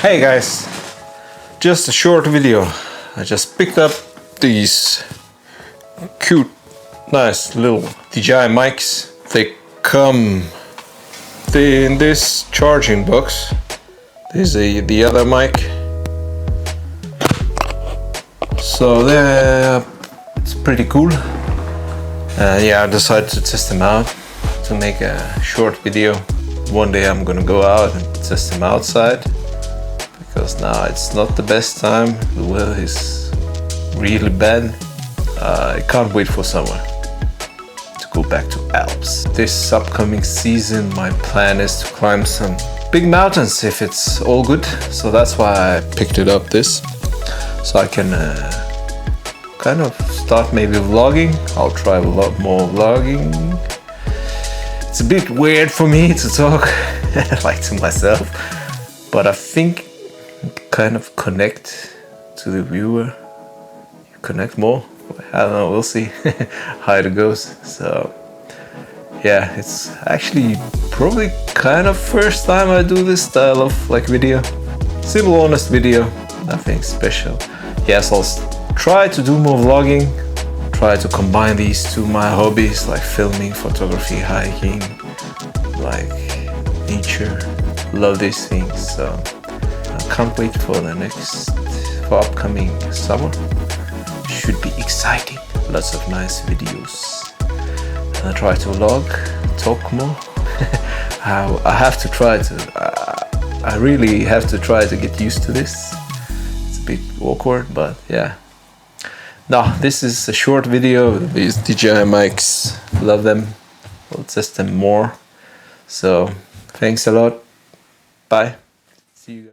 Hey guys, just a short video. I just picked up these cute, nice little DJI mics. They come in this charging box. This is the other mic. So it's pretty cool. Yeah, I decided to test them out to make a short video. One day I'm gonna go out and test them outside, because now it's not the best time. The weather is really bad. I can't wait for summer to go back to Alps. This upcoming season my plan is to climb some big mountains if it's all good. So that's why I picked it up this, so I can kind of start maybe vlogging. I'll try a lot more vlogging. It's a bit weird for me to talk like to myself, but I think kind of connect to the viewer. You connect more. I don't know, we'll see how it goes. So yeah, it's actually probably kind of first time I do this style of like video. Simple, honest video, nothing special. Yes, I'll try to do more vlogging, try to combine these two my hobbies, like filming, photography, hiking, like nature. Love these things, so I can't wait for upcoming summer. Should be exciting. Lots of nice videos. And I try to vlog, talk more. I have to try to. I really have to try to get used to this. It's a bit awkward, but yeah. Now this is a short video. These DJI mics, love them. We'll test them more. So thanks a lot. Bye. See you guys.